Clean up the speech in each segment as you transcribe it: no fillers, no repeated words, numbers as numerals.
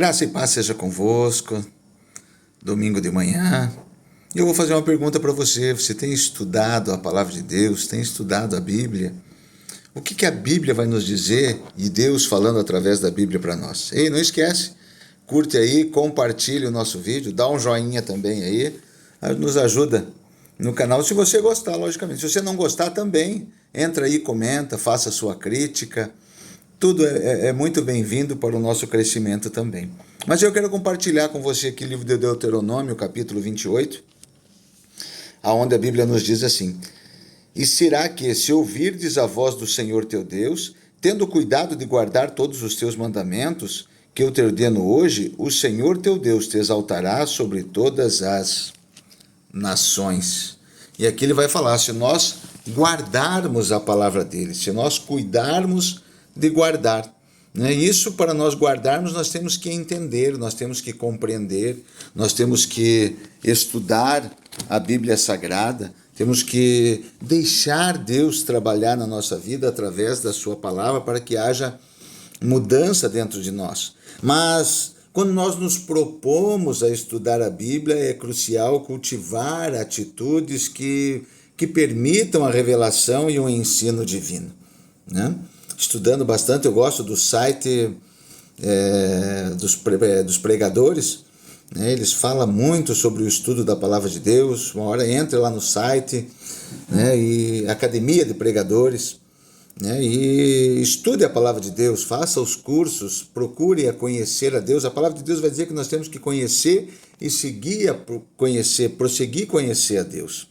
Graça e paz seja convosco, domingo de manhã. Eu vou fazer uma pergunta para você. Você tem estudado a palavra de Deus? Tem estudado a Bíblia? O que a Bíblia vai nos dizer e Deus falando através da Bíblia para nós? Ei, não esquece, curte aí, compartilhe o nosso vídeo, dá um joinha também aí, nos ajuda no canal, se você gostar, logicamente. Se você não gostar também, entra aí, comenta, faça a sua crítica. Tudo é muito bem-vindo para o nosso crescimento também. Mas eu quero compartilhar com você aqui o livro de Deuteronômio, capítulo 28, aonde a Bíblia nos diz assim: E será que, se ouvirdes a voz do Senhor teu Deus, tendo cuidado de guardar todos os teus mandamentos, que eu te ordeno hoje, o Senhor teu Deus te exaltará sobre todas as nações. E aqui ele vai falar, se nós guardarmos a palavra dele, se nós cuidarmos de guardar, né? Isso, para nós guardarmos, nós temos que entender, nós temos que compreender, nós temos que estudar a Bíblia Sagrada, temos que deixar Deus trabalhar na nossa vida através da sua palavra para que haja mudança dentro de nós. Mas quando nós nos propomos a estudar a Bíblia, é crucial cultivar atitudes que permitam a revelação e o ensino divino, né? Estudando bastante, eu gosto do site dos pregadores, né? Eles falam muito sobre o estudo da palavra de Deus. Uma hora entra lá no site, né? E Academia de Pregadores, né? E estude a palavra de Deus, faça os cursos, procure a conhecer a Deus. A palavra de Deus vai dizer que nós temos que conhecer e seguir a conhecer, prosseguir conhecer a Deus.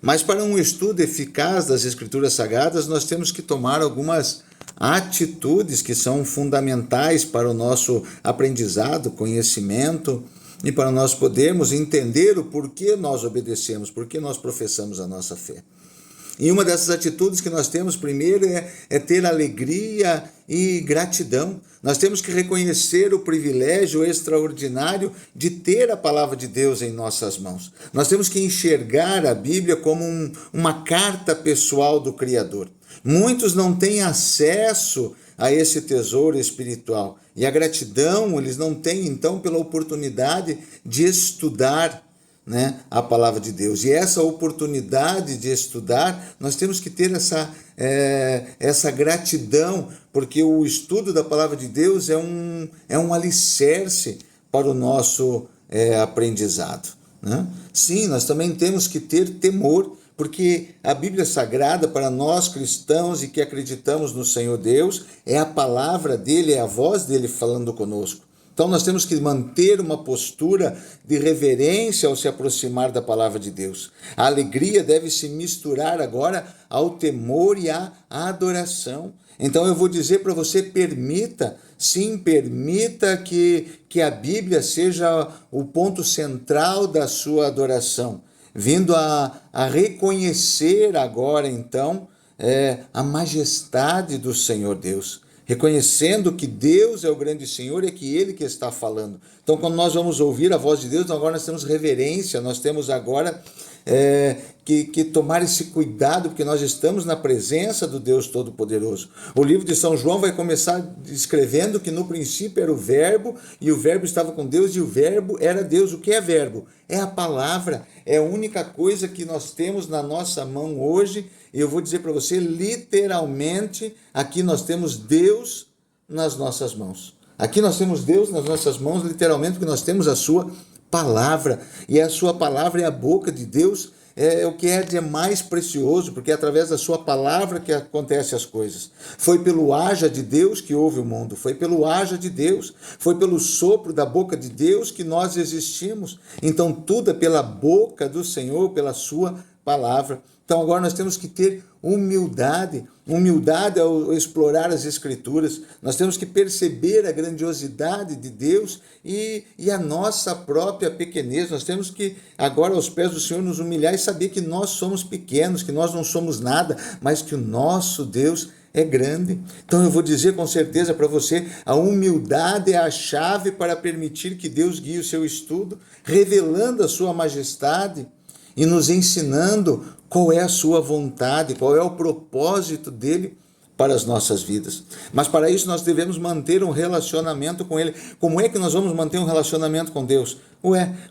Mas para um estudo eficaz das Escrituras Sagradas, nós temos que tomar algumas atitudes que são fundamentais para o nosso aprendizado, conhecimento, e para nós podermos entender o porquê nós obedecemos, porquê nós professamos a nossa fé. E uma dessas atitudes que nós temos primeiro é ter alegria e gratidão. Nós temos que reconhecer o privilégio extraordinário de ter a palavra de Deus em nossas mãos. Nós temos que enxergar a Bíblia como uma carta pessoal do Criador. Muitos não têm acesso a esse tesouro espiritual. E a gratidão eles não têm, então, pela oportunidade de estudar, né, a palavra de Deus. E essa oportunidade de estudar, nós temos que ter essa gratidão, porque o estudo da palavra de Deus é um alicerce para o nosso aprendizado, né? Sim, nós também temos que ter temor, porque a Bíblia Sagrada, para nós cristãos e que acreditamos no Senhor Deus, é a palavra dele, é a voz dele falando conosco. Então nós temos que manter uma postura de reverência ao se aproximar da palavra de Deus. A alegria deve se misturar agora ao temor e à adoração. Então eu vou dizer para você, permita que a Bíblia seja o ponto central da sua adoração, vindo a reconhecer agora então a majestade do Senhor Deus. Reconhecendo que Deus é o grande Senhor e é que Ele que está falando. Então, quando nós vamos ouvir a voz de Deus, agora nós temos reverência, nós temos agora que tomar esse cuidado, porque nós estamos na presença do Deus Todo-Poderoso. O livro de São João vai começar descrevendo que no princípio era o Verbo, e o Verbo estava com Deus, e o Verbo era Deus. O que é Verbo? É a palavra, é a única coisa que nós temos na nossa mão hoje. E eu vou dizer para você, literalmente, aqui nós temos Deus nas nossas mãos. Aqui nós temos Deus nas nossas mãos, literalmente, porque nós temos a sua palavra. E a sua palavra é a boca de Deus, é o que é de mais precioso, porque é através da sua palavra que acontecem as coisas. Foi pelo haja de Deus que houve o mundo, foi pelo haja de Deus, foi pelo sopro da boca de Deus que nós existimos. Então tudo é pela boca do Senhor, pela sua palavra. Então agora nós temos que ter humildade ao explorar as Escrituras. Nós temos que perceber a grandiosidade de Deus e a nossa própria pequenez. Nós temos que agora aos pés do Senhor nos humilhar e saber que nós somos pequenos, que nós não somos nada, mas que o nosso Deus é grande. Então eu vou dizer com certeza para você, a humildade é a chave para permitir que Deus guie o seu estudo, revelando a sua majestade e nos ensinando qual é a sua vontade, qual é o propósito dele para as nossas vidas. Mas para isso nós devemos manter um relacionamento com Ele. Como é que nós vamos manter um relacionamento com Deus?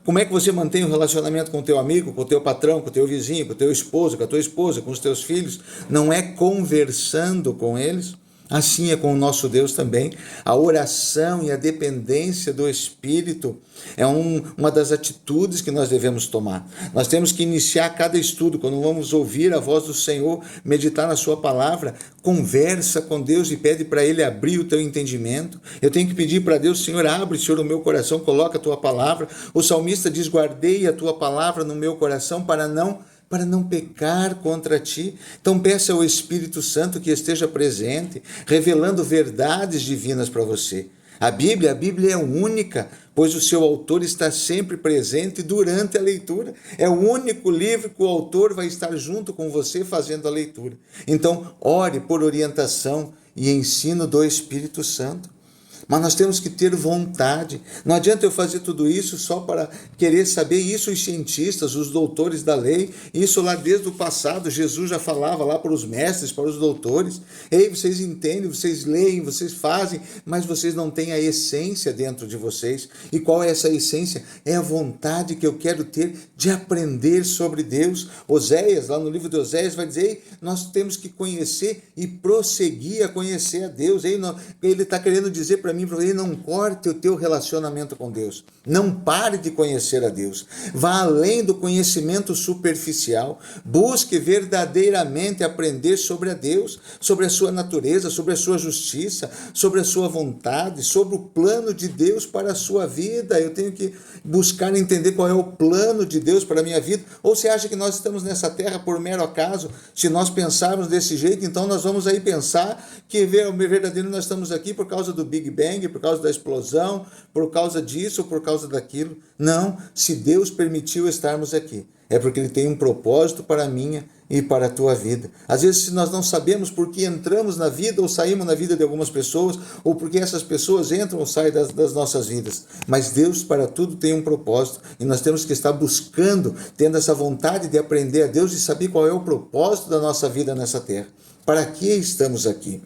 Como é que você mantém um relacionamento com o teu amigo, com o teu patrão, com o teu vizinho, com o teu esposo, com a tua esposa, com os teus filhos? Não é conversando com eles? Assim é com o nosso Deus também. A oração e a dependência do Espírito é uma das atitudes que nós devemos tomar. Nós temos que iniciar cada estudo, quando vamos ouvir a voz do Senhor, meditar na sua palavra, conversa com Deus e pede para Ele abrir o teu entendimento. Eu tenho que pedir para Deus: Senhor, abre, Senhor, o meu coração, coloca a tua palavra. O salmista diz: guardei a tua palavra no meu coração para não pecar contra ti. Então peça ao Espírito Santo que esteja presente, revelando verdades divinas para você. A Bíblia é única, pois o seu autor está sempre presente durante a leitura. É o único livro que o autor vai estar junto com você fazendo a leitura. Então, ore por orientação e ensino do Espírito Santo. Mas nós temos que ter vontade. Não adianta eu fazer tudo isso só para querer saber. Isso os cientistas, os doutores da lei, isso lá desde o passado, Jesus já falava lá para os mestres, para os doutores: ei, vocês entendem, vocês leem, vocês fazem, mas vocês não têm a essência dentro de vocês. E qual é essa essência? É a vontade que eu quero ter de aprender sobre Deus. Oséias, lá no livro de Oséias, vai dizer: ei, nós temos que conhecer e prosseguir a conhecer a Deus. Ele está querendo dizer para mim, para ele: não corte o teu relacionamento com Deus, não pare de conhecer a Deus, vá além do conhecimento superficial, busque verdadeiramente aprender sobre a Deus, sobre a sua natureza, sobre a sua justiça, sobre a sua vontade, sobre o plano de Deus para a sua vida. Eu tenho que buscar entender qual é o plano de Deus para a minha vida. Ou você acha que nós estamos nessa terra por mero acaso? Se nós pensarmos desse jeito, então nós vamos aí pensar que verdadeiro nós estamos aqui por causa do Big Bang, por causa da explosão, por causa disso ou por causa daquilo. Não, se Deus permitiu estarmos aqui, é porque Ele tem um propósito para a minha e para a tua vida. Às vezes, se nós não sabemos por que entramos na vida ou saímos na vida de algumas pessoas, ou porque essas pessoas entram ou saem das nossas vidas, mas Deus para tudo tem um propósito, e nós temos que estar buscando, tendo essa vontade de aprender a Deus e saber qual é o propósito da nossa vida nessa terra. Para que estamos aqui?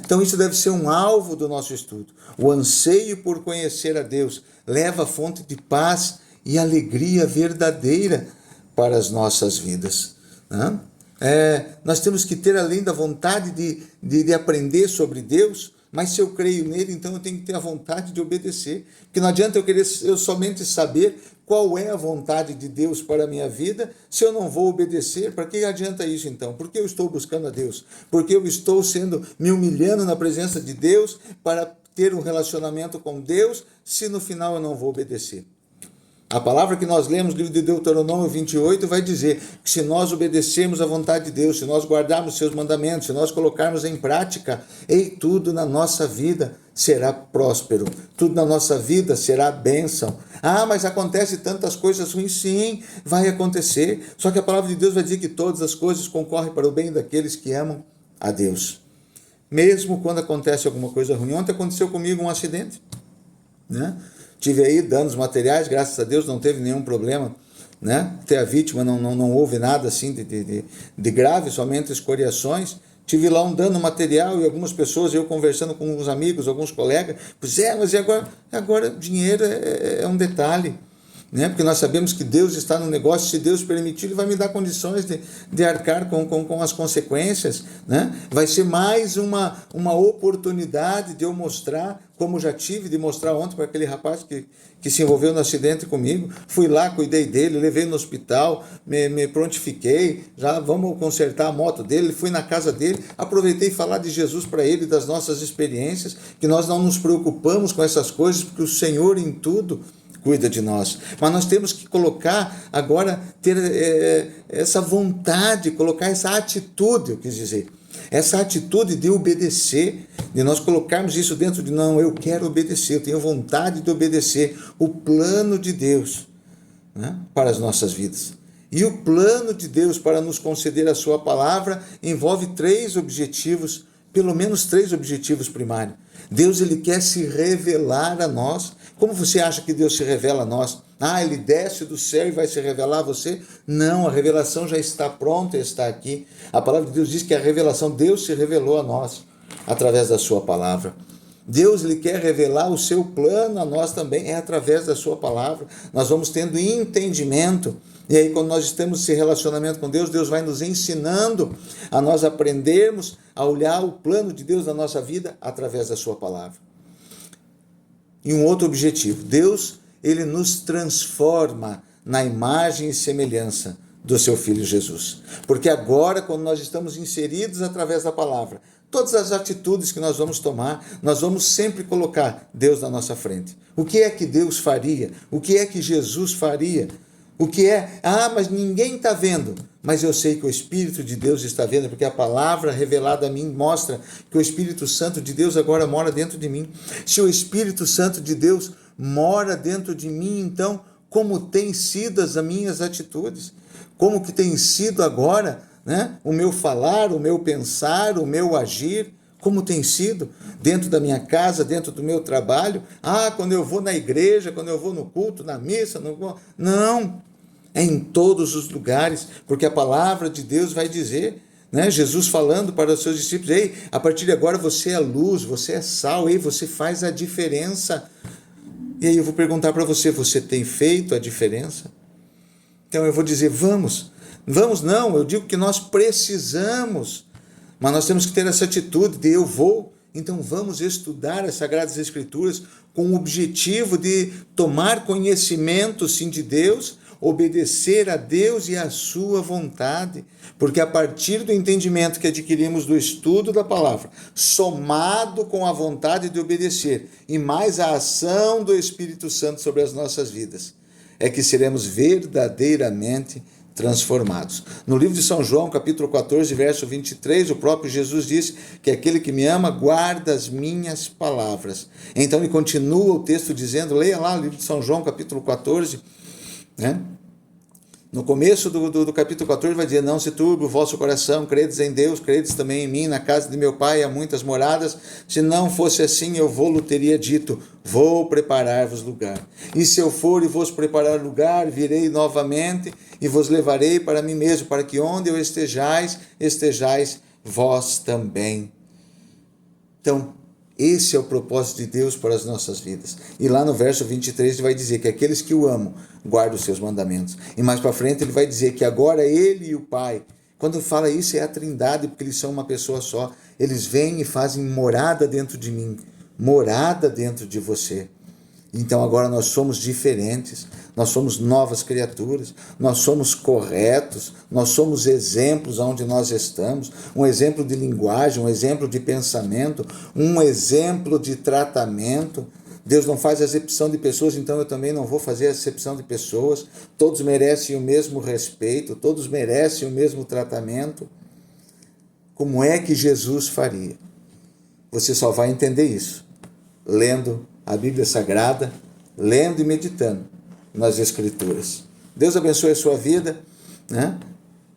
Então isso deve ser um alvo do nosso estudo. O anseio por conhecer a Deus leva a fonte de paz e alegria verdadeira para as nossas vidas. Nós temos que ter, além da vontade de aprender sobre Deus, mas se eu creio nele, então eu tenho que ter a vontade de obedecer. Porque não adianta eu somente saber qual é a vontade de Deus para a minha vida, se eu não vou obedecer. Para que adianta isso então? Por que eu estou buscando a Deus? Porque eu estou me humilhando na presença de Deus para ter um relacionamento com Deus, se no final eu não vou obedecer? A palavra que nós lemos no livro de Deuteronômio 28 vai dizer que se nós obedecermos à vontade de Deus, se nós guardarmos seus mandamentos, se nós colocarmos em prática, tudo na nossa vida será próspero, tudo na nossa vida será bênção. Mas acontece tantas coisas ruins. Sim, vai acontecer, só que a palavra de Deus vai dizer que todas as coisas concorrem para o bem daqueles que amam a Deus. Mesmo quando acontece alguma coisa ruim. Ontem aconteceu comigo um acidente, Tive aí danos materiais, graças a Deus não teve nenhum problema, Até a vítima não houve nada assim de grave, somente escoriações. Tive lá um dano material e algumas pessoas, eu conversando com uns amigos, alguns colegas, mas e agora dinheiro é um detalhe, Porque nós sabemos que Deus está no negócio. Se Deus permitir, Ele vai me dar condições de arcar com as consequências, Vai ser mais uma oportunidade de eu mostrar, como já tive de mostrar ontem para aquele rapaz que se envolveu no acidente comigo. Fui lá, cuidei dele, levei no hospital, me prontifiquei, já vamos consertar a moto dele, fui na casa dele, aproveitei falar de Jesus para ele, das nossas experiências, que nós não nos preocupamos com essas coisas, porque o Senhor em tudo cuida de nós. Mas nós temos que colocar agora, ter essa vontade, colocar essa atitude, eu quis dizer, essa atitude de obedecer, de nós colocarmos isso dentro de não, eu quero obedecer, eu tenho vontade de obedecer o plano de Deus, para as nossas vidas. E o plano de Deus para nos conceder a sua palavra envolve pelo menos três objetivos primários. Deus, Ele quer se revelar a nós. Como você acha que Deus se revela a nós? Ele desce do céu e vai se revelar a você. Não, a revelação já está pronta, está aqui. A palavra de Deus diz que a revelação, Deus se revelou a nós através da sua palavra. Deus lhe quer revelar o seu plano a nós também, é através da sua palavra. Nós vamos tendo entendimento. E aí, quando nós estamos nesse relacionamento com Deus, Deus vai nos ensinando a nós aprendermos a olhar o plano de Deus na nossa vida através da sua palavra. E um outro objetivo, Deus, ele nos transforma na imagem e semelhança do seu Filho Jesus. Porque agora, quando nós estamos inseridos através da palavra, todas as atitudes que nós vamos tomar, nós vamos sempre colocar Deus na nossa frente. O que é que Deus faria? O que é que Jesus faria? O que é? Mas ninguém está vendo. Mas eu sei que o Espírito de Deus está vendo, porque a palavra revelada a mim mostra que o Espírito Santo de Deus agora mora dentro de mim. Se o Espírito Santo de Deus mora dentro de mim, então, como têm sido as minhas atitudes? Como que tem sido agora, né? O meu falar, o meu pensar, o meu agir? Como tem sido dentro da minha casa, dentro do meu trabalho? Quando eu vou na igreja, quando eu vou no culto, na missa, não, é em todos os lugares, porque a palavra de Deus vai dizer, né? Jesus falando para os seus discípulos, a partir de agora você é luz, você é sal, você faz a diferença. E aí eu vou perguntar para você, você tem feito a diferença? Então eu vou dizer, vamos não, eu digo que nós precisamos, mas nós temos que ter essa atitude de eu vou. Então vamos estudar as Sagradas Escrituras com o objetivo de tomar conhecimento, sim, de Deus, obedecer a Deus e a sua vontade, porque a partir do entendimento que adquirimos do estudo da palavra, somado com a vontade de obedecer e mais a ação do Espírito Santo sobre as nossas vidas, é que seremos verdadeiramente transformados. No livro de São João, capítulo 14, verso 23, o próprio Jesus diz que aquele que me ama guarda as minhas palavras. Então ele continua o texto dizendo, leia lá o livro de São João, capítulo 14, né? No começo do capítulo 14 vai dizer, não se turbe o vosso coração, credes em Deus, credes também em mim, na casa de meu pai há muitas moradas, se não fosse assim eu vou-lo teria dito, vou preparar-vos lugar. E se eu for e vos preparar lugar, virei novamente e vos levarei para mim mesmo, para que onde eu estejais vós também. Então, esse é o propósito de Deus para as nossas vidas. E lá no verso 23 ele vai dizer que aqueles que o amam guardam os seus mandamentos. E mais para frente ele vai dizer que agora ele e o Pai, quando fala isso é a Trindade, porque eles são uma pessoa só, eles vêm e fazem morada dentro de mim, morada dentro de você. Então agora nós somos diferentes, nós somos novas criaturas, nós somos corretos, nós somos exemplos onde nós estamos, um exemplo de linguagem, um exemplo de pensamento, um exemplo de tratamento. Deus não faz acepção de pessoas, então eu também não vou fazer acepção de pessoas. Todos merecem o mesmo respeito, todos merecem o mesmo tratamento. Como é que Jesus faria? Você só vai entender isso lendo a Bíblia Sagrada, lendo e meditando nas Escrituras. Deus abençoe a sua vida, né?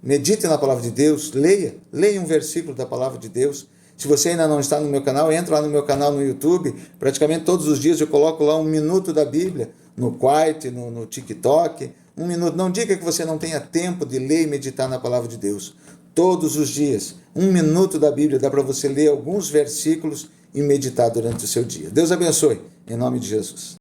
Medite na palavra de Deus, leia um versículo da palavra de Deus. Se você ainda não está no meu canal, entra lá no meu canal no YouTube, praticamente todos os dias eu coloco lá 1 minuto da Bíblia, no Quite, no TikTok, 1 minuto. Não diga que você não tenha tempo de ler e meditar na palavra de Deus. Todos os dias, 1 minuto da Bíblia, dá para você ler alguns versículos e meditar durante o seu dia. Deus abençoe, em nome de Jesus.